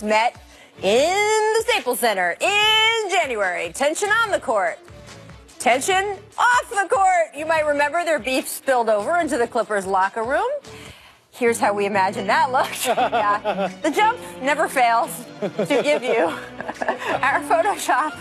first met in the Staples Center in January. Tension on the court. Tension off the court. You might remember their beef spilled over into the Clippers locker room. Here's how we imagine that looked. Yeah. The jump never fails to give you our Photoshop.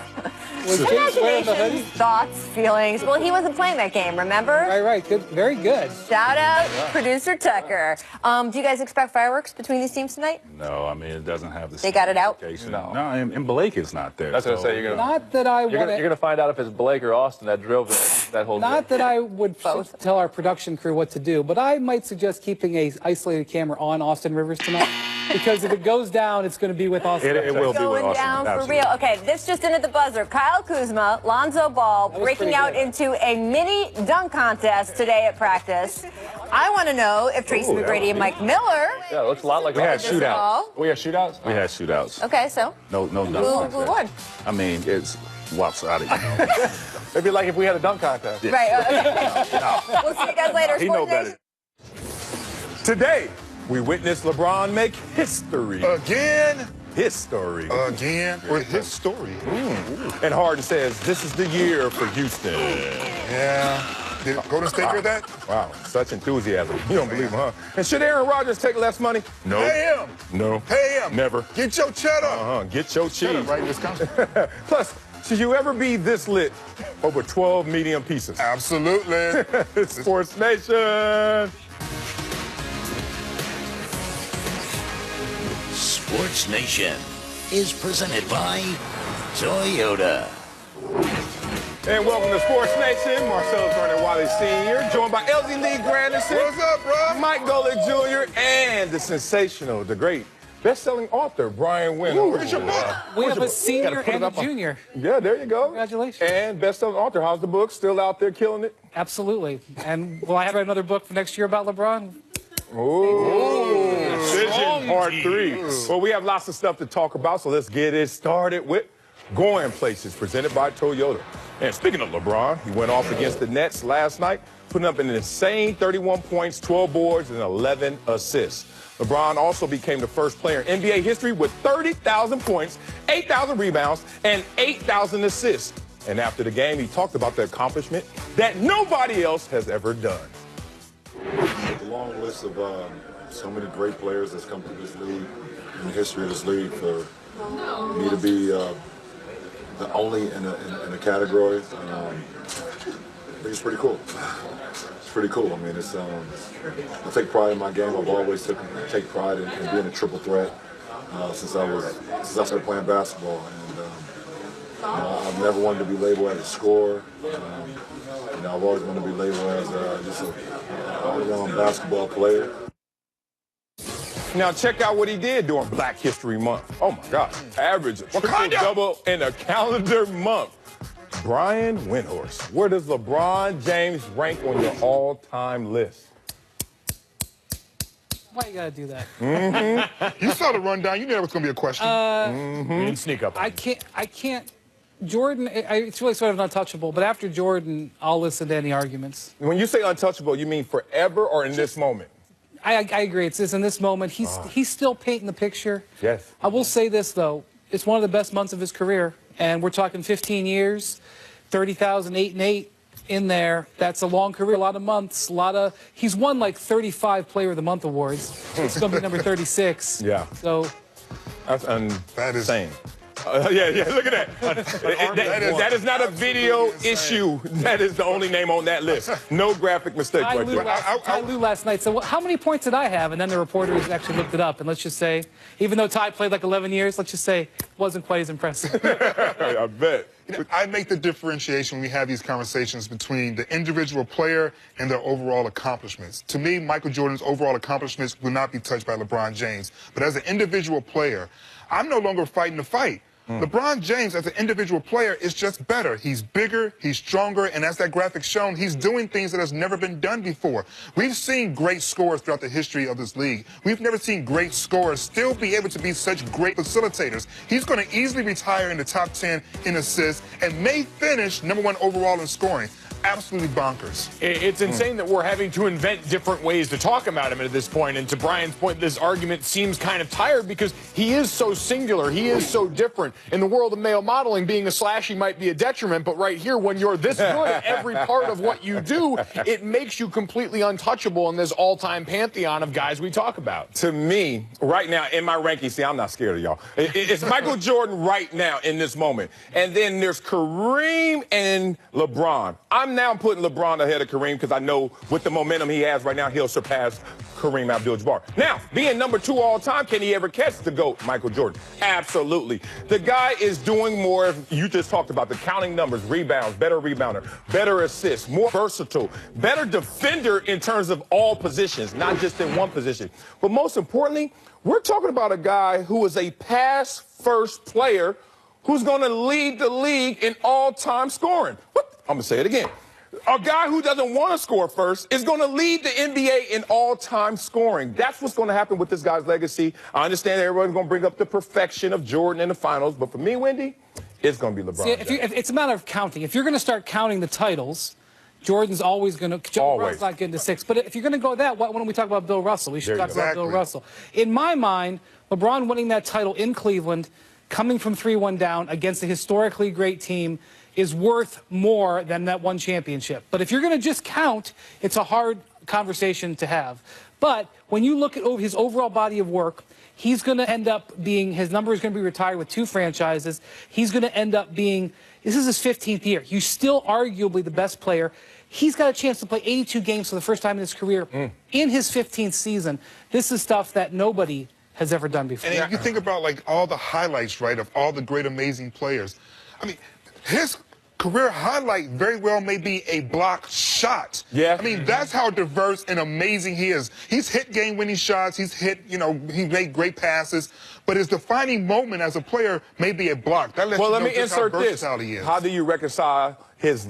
Imaginations, thoughts, feelings. Well, he wasn't playing that game, remember? Right. Good, very good. Shout out, Producer Tucker. Do you guys expect fireworks between these teams tonight? No, I mean, it doesn't have the They got it out? No, and Blake is not there. That's what I say. You're gonna, Not that I you're want gonna find out if it's Blake or Austin that drove that whole Not thing. that I would tell our production crew what to do, but I might suggest keeping a isolated camera on Austin Rivers tonight. Because if it goes down, it's going to be with Austin. It will be with Going Austin. down for Absolutely. real. Okay, this just in at the buzzer. Kyle Kuzma, Lonzo Ball breaking out into a mini dunk contest today at practice. I want to know if Tracy McGrady and Mike Miller. Yeah, it looks a lot like We had did this at shootouts. all. We had shootouts. We had shootouts. Okay, so No who dunk. won? I mean, it's lopsided. It'd be like if we had a dunk contest. Yeah. Right, okay. We'll see you guys later. He Sports know better. Nation. Today, we witnessed LeBron make history. Again? History. Again? With his story. And Harden says, this is the year for Houston. Yeah. Did Golden State hear that? Wow, such enthusiasm. You don't believe him, huh? And should Aaron Rodgers take less money? No. Pay him. No. Pay him. Never. Get your cheddar. Get your Cheddar, cheese. right in Wisconsin. Plus, should you ever be this lit over 12 medium pieces? Absolutely. Sports Nation. Sports Nation is presented by Toyota. And welcome to Sports Nation. Marcellus Wiley Sr., joined by LZ Lee Granderson. What's up, bro? Mike Golick Jr., and the sensational, the great, best-selling author, Brian Wynn. Where's your book? We have a Gotta senior put it and a up on- junior. Yeah, there you go. Congratulations. And best-selling author. How's the book? Still out there killing it? Absolutely. And will I have another book for next year about LeBron? Ooh. Decision Part 3. Well, we have lots of stuff to talk about, so let's get it started with Going Places, presented by Toyota. And speaking of LeBron, he went off against the Nets last night, putting up an insane 31 points, 12 boards, and 11 assists. LeBron also became the first player in NBA history with 30,000 points, 8,000 rebounds, and 8,000 assists. And after the game, he talked about the accomplishment that nobody else has ever done. A long list of so many great players that's come through this league, in the history of this league, for me to be the only in a category. I think it's pretty cool. It's pretty cool. I mean, it's I take pride in my game. I've always take pride in being a triple threat since I started playing basketball. And I've never wanted to be labeled as a scorer. I've always wanted to be labeled as just a all-around basketball player. Now check out what he did during Black History Month. Oh my God, average triple-double in a calendar month. Brian Windhorst, where does LeBron James rank on your all-time list? Why you gotta do that? You saw the rundown. You knew that was going to be a question. We didn't sneak up on I can't. Jordan, it's really sort of untouchable, but after Jordan, I'll listen to any arguments. When you say untouchable, you mean forever or in this moment? I agree. It's in this moment. He's still painting the picture. Yes. I will say this, though. It's one of the best months of his career. And we're talking 15 years, 30,000, 8 and 8 in there. That's a long career, a lot of months, he's won like 35 Player of the Month awards. It's going to be number 36. Yeah. So. That's That is insane. Yeah, look at that. That is not a video issue. That is the only name on that list. No graphic mistake right there. Ty Lue last night. So how many points did I have? And then the reporters actually looked it up. And let's just say, even though Ty played like 11 years, let's just say it wasn't quite as impressive. I bet. I make the differentiation when we have these conversations between the individual player and their overall accomplishments. To me, Michael Jordan's overall accomplishments will not be touched by LeBron James. But as an individual player, I'm no longer fighting the fight. LeBron James, as an individual player, is just better. He's bigger, he's stronger, and as that graphic shown, he's doing things that has never been done before. We've seen great scorers throughout the history of this league. We've never seen great scorers still be able to be such great facilitators. He's going to easily retire in the top 10 in assists and may finish #1 overall in scoring. absolutely bonkers. It's insane that we're having to invent different ways to talk about him at this point. And to Brian's point, this argument seems kind of tired because he is so singular. He is so different. In the world of male modeling, being a slashy might be a detriment, but right here, when you're this good at every part of what you do, it makes you completely untouchable in this all-time pantheon of guys we talk about. To me, right now, in my ranking, see, I'm not scared of y'all. It's Michael Jordan right now in this moment. And then there's Kareem and LeBron. I'm now putting LeBron ahead of Kareem because I know with the momentum he has right now, he'll surpass Kareem Abdul-Jabbar. Now, being number 2 all time, can he ever catch the GOAT, Michael Jordan? Absolutely. The guy is doing more. You just talked about the counting numbers, rebounds, better rebounder, better assists, more versatile, better defender in terms of all positions, not just in one position. But most importantly, we're talking about a guy who is a pass-first player who's going to lead the league in all-time scoring. I'm going to say it again. A guy who doesn't want to score first is going to lead the NBA in all-time scoring. That's what's going to happen with this guy's legacy. I understand everyone's going to bring up the perfection of Jordan in the finals, but for me, Wendy, it's going to be LeBron. See, it's a matter of counting. If you're going to start counting the titles, Jordan's always going to. Jordan's not getting to 6. But if you're going to go that, why don't we talk about Bill Russell? We should talk about Bill Russell. In my mind, LeBron winning that title in Cleveland, coming from 3-1 down against a historically great team, is worth more than that one championship. But if you're going to just count, it's a hard conversation to have. But when you look at his overall body of work, he's going to end up being, his number is going to be retired with 2 franchises. He's going to end up being, this is his 15th year. He's still arguably the best player. He's got a chance to play 82 games for the first time in his career in his 15th season. This is stuff that nobody has ever done before. And you think about, like, all the highlights, right, of all the great, amazing players. I mean, his career highlight very well may be a blocked shot. Yeah. I mean, that's how diverse and amazing he is. He's hit game-winning shots. He's hit, you know, he made great passes. But his defining moment as a player may be a block. That lets you know just how versatile he is. How do you reconcile his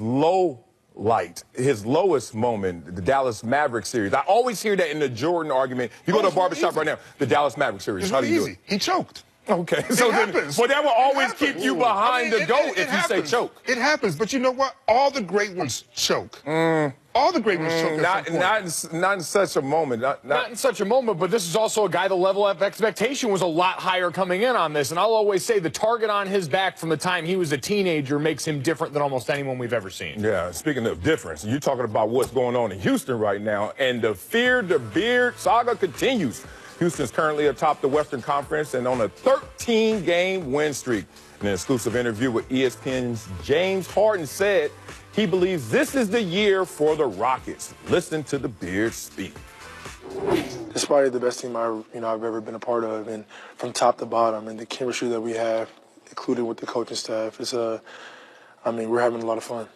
his lowest moment, the Dallas Mavericks series? I always hear that in the Jordan argument. You go to a barbershop right now, the Dallas Mavericks series. It's How do really you do easy. it? He choked. Okay, so then, well, that will always keep you behind the GOAT if you say choke. It happens, but you know what? All the great ones choke. All the great ones choke at some point. Not in such a moment. Not in such a moment, but this is also a guy, the level of expectation was a lot higher coming in on this. And I'll always say the target on his back from the time he was a teenager makes him different than almost anyone we've ever seen. Yeah, speaking of difference, you're talking about what's going on in Houston right now, and the Fear the Beard saga continues. Houston's currently atop the Western Conference and on a 13-game win streak. In an exclusive interview with ESPN's James Harden said he believes this is the year for the Rockets. Listen to the Beard speak. It's probably the best team I've ever been a part of, and from top to bottom, and the chemistry that we have, including with the coaching staff, we're having a lot of fun.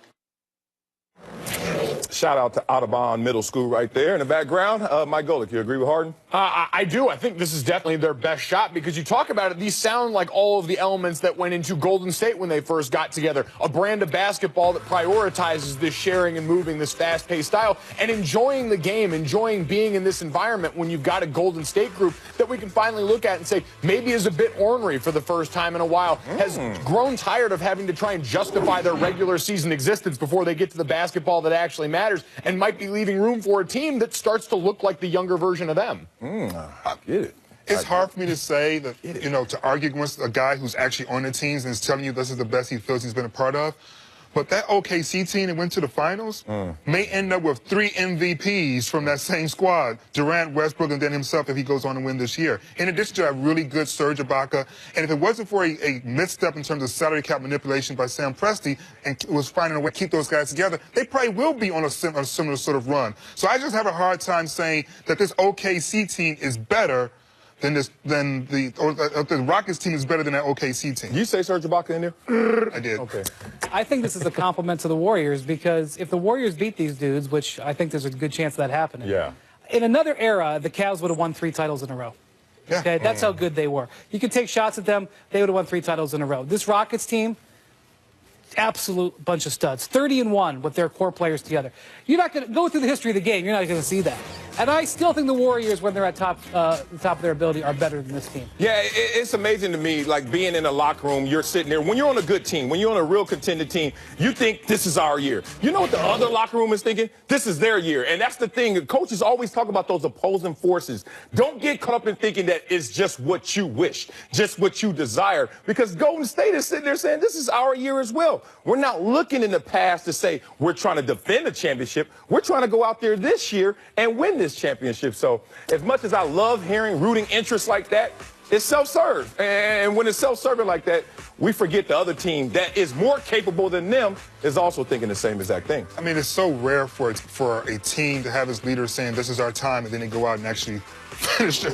Shout out to Audubon Middle School right there in the background. Mike Golick, you agree with Harden? I do. I think this is definitely their best shot because you talk about it, these sound like all of the elements that went into Golden State when they first got together. A brand of basketball that prioritizes this sharing and moving, this fast-paced style, and enjoying the game, enjoying being in this environment when you've got a Golden State group that we can finally look at and say maybe is a bit ornery for the first time in a while, has grown tired of having to try and justify their regular season existence before they get to the basketball that actually matters, and might be leaving room for a team that starts to look like the younger version of them. I get it. It's hard for me to say that, to argue against a guy who's actually on the teams and is telling you this is the best he feels he's been a part of. But that OKC team that went to the finals may end up with 3 MVPs from that same squad, Durant, Westbrook, and then himself if he goes on to win this year. In addition to a really good Serge Ibaka. And if it wasn't for a misstep in terms of salary cap manipulation by Sam Presti and was finding a way to keep those guys together, they probably will be on a similar sort of run. So I just have a hard time saying that this OKC team is better than the Rockets team is better than that OKC team. You say Serge Ibaka in there? I did. Okay. I think this is a compliment to the Warriors because if the Warriors beat these dudes, which I think there's a good chance of that happening, in another era, the Cavs would have won 3 titles in a row. Yeah. Okay, that's how good they were. You could take shots at them, they would have won 3 titles in a row. This Rockets team, absolute bunch of studs. 30-1 with their core players together. You're not going to go through the history of the game. You're not going to see that. And I still think the Warriors, when they're at the top of their ability, are better than this team. Yeah, it's amazing to me, like being in a locker room, you're sitting there. When you're on a good team, when you're on a real contended team, you think this is our year. You know what the other locker room is thinking? This is their year. And that's the thing. Coaches always talk about those opposing forces. Don't get caught up in thinking that it's just what you wish, just what you desire. Because Golden State is sitting there saying this is our year as well. We're not looking in the past to say we're trying to defend a championship. We're trying to go out there this year and win this championship. So as much as I love hearing rooting interests like that, it's self-serve. And when it's self-serving like that, we forget the other team that is more capable than them is also thinking the same exact thing. I mean, it's so rare for a team to have its leader saying this is our time, and then they go out and actually finish the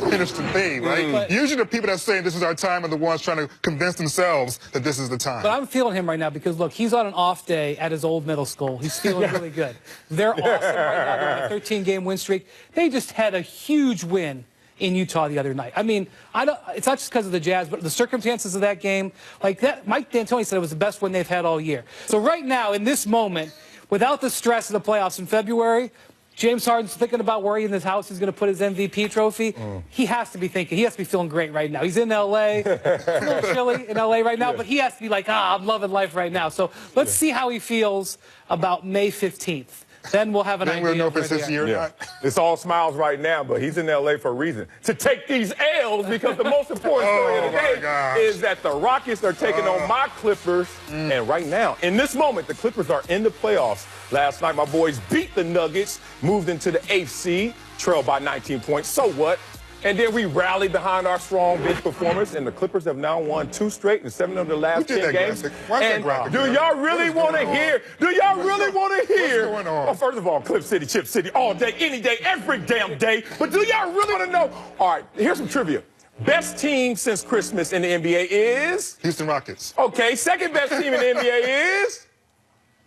thing, right? Usually the people that are saying this is our time are the ones trying to convince themselves that this is the time. But I'm feeling him right now because, look, he's on an off day at his old middle school. He's feeling really good. They're awesome right now. They're on a 13-game win streak. They just had a huge win in Utah the other night. I mean, it's not just because of the Jazz, but the circumstances of that game, like that, Mike D'Antoni said it was the best win they've had all year. So right now, in this moment, without the stress of the playoffs in February, James Harden's thinking about where in his house he's going to put his MVP trophy. He has to be thinking, he has to be feeling great right now. He's in L.A. It's a little chilly in L.A. right now, but he has to be like, I'm loving life right now. So let's see how he feels about May 15th. Then we'll have an idea. We'll know if it's his year or not. It's all smiles right now, but he's in L.A. for a reason. To take these L's, because the most important story of the day is that the Rockets are taking on my Clippers. And right now, in this moment, the Clippers are in the playoffs. Last night, my boys beat the Nuggets, moved into the 8th seed, trailed by 19 points. So what? And then we rallied behind our strong bench performance, and the Clippers have now won 2 straight and 7 of the last 10 games. And do y'all really want to hear? Do y'all really want to hear? What's going on? Well, first of all, Clip City, Chip City, all day, any day, every damn day. But do y'all really want to know? All right, here's some trivia. Best team since Christmas in the NBA is? Houston Rockets. Okay, second best team in the NBA is?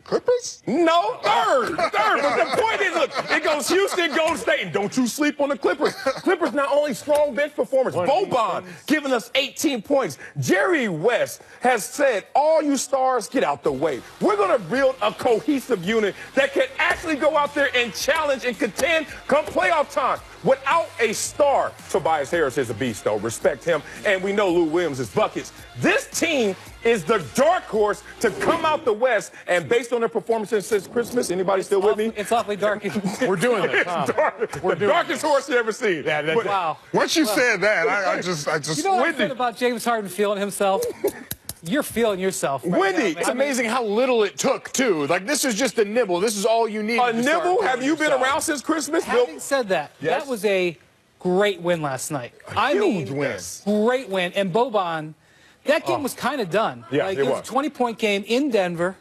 Clippers? No, third. But the point is, look, it goes Houston, Golden State, and don't you sleep on the Clippers. Clippers not only strong bench performance, Boban giving us 18 points. Jerry West has said, all you stars, get out the way. We're going to build a cohesive unit that can actually go out there and challenge and contend come playoff time. Without a star, Tobias Harris is a beast, though. Respect him. And we know Lou Williams is buckets. This team is the dark horse to come out the West. And based on their performances since Christmas, anybody still with me? It's awfully dark. We're doing this. We're the darkest horse you ever seen. Yeah, wow. Once you said that, I just You know what I said about James Harden feeling himself? You're feeling yourself. Right Wendy, now, it's amazing how little it took, too. Like, this is just a nibble. This is all you need. A nibble? Have you been around since Christmas? Having said that, that was a great win last night. Huge win. Great win. And Boban, that game was kind of done. Yeah, like, it was a 20-point game in Denver.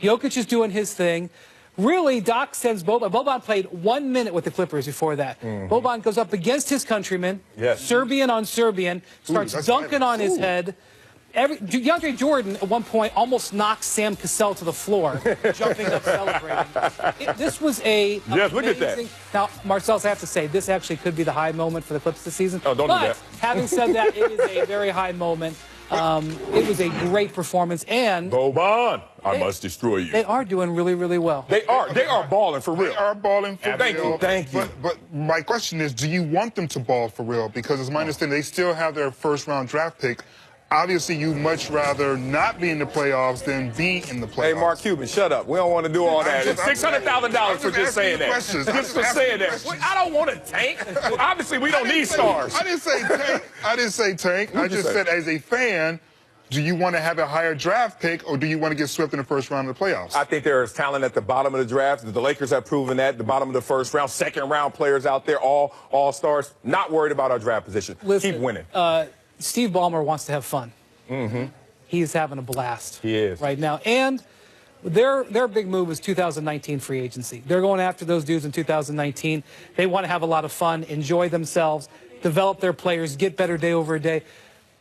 Jokic is doing his thing. Really, Doc sends Boban. Boban played 1 minute with the Clippers before that. Boban goes up against his countrymen, Serbian on Serbian, starts dunking on his head. DeAndre Jordan, at one point, almost knocked Sam Cassell to the floor, jumping up, celebrating. This was a look at that. Now, Marcellus, I have to say, this actually could be the high moment for the Clips this season. Oh, don't do that. Having said that, it is a very high moment. It was a great performance, and Boban, I must destroy you. They are doing really, really well. They are balling for real. They are balling for real. Thank you. But my question is, do you want them to ball for real? Because it's my understanding they still have their first-round draft pick. Obviously, you'd much rather not be in the playoffs than be in the playoffs. Hey, Mark Cuban, shut up. We don't want to do all that. It's $600,000 for just saying that. Just for saying that. I don't want to tank. Obviously, we don't need stars. I didn't say tank. I didn't say tank. I just said, as a fan, do you want to have a higher draft pick, or do you want to get swept in the first round of the playoffs? I think there is talent at the bottom of the draft. The Lakers have proven that. The bottom of the first round, second round players out there, all stars. Not worried about our draft position. Listen, keep winning. Steve Ballmer wants to have fun. He's having a blast. He is. Right now. And their big move is 2019 free agency. They're going after those dudes in 2019. They want to have a lot of fun, enjoy themselves, develop their players, get better day over day.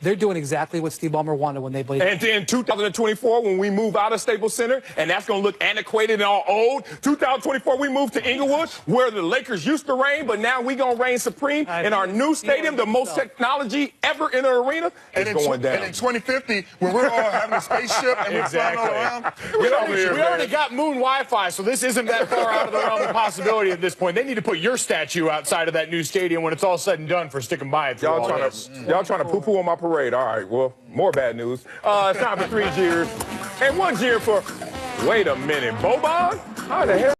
They're doing exactly what Steve Ballmer wanted when they played. And in 2024, when we move out of Staples Center, and that's going to look antiquated and all old, 2024, we move to Inglewood, where the Lakers used to reign, but now we're going to reign supreme in our new stadium, the most technology ever in the arena. It's going down. And in 2050, when we're all having a spaceship and we're flying all around, Get over here, We man. already got moon Wi-Fi, so this isn't that far out of the realm of possibility at this point. They need to put your statue outside of that new stadium when it's all said and done for sticking by it through all this. Y'all trying to poo-poo on my parade. All right, well, more bad news. It's time for 3 cheers and 1 cheer for, wait a minute, Boban? How the hell?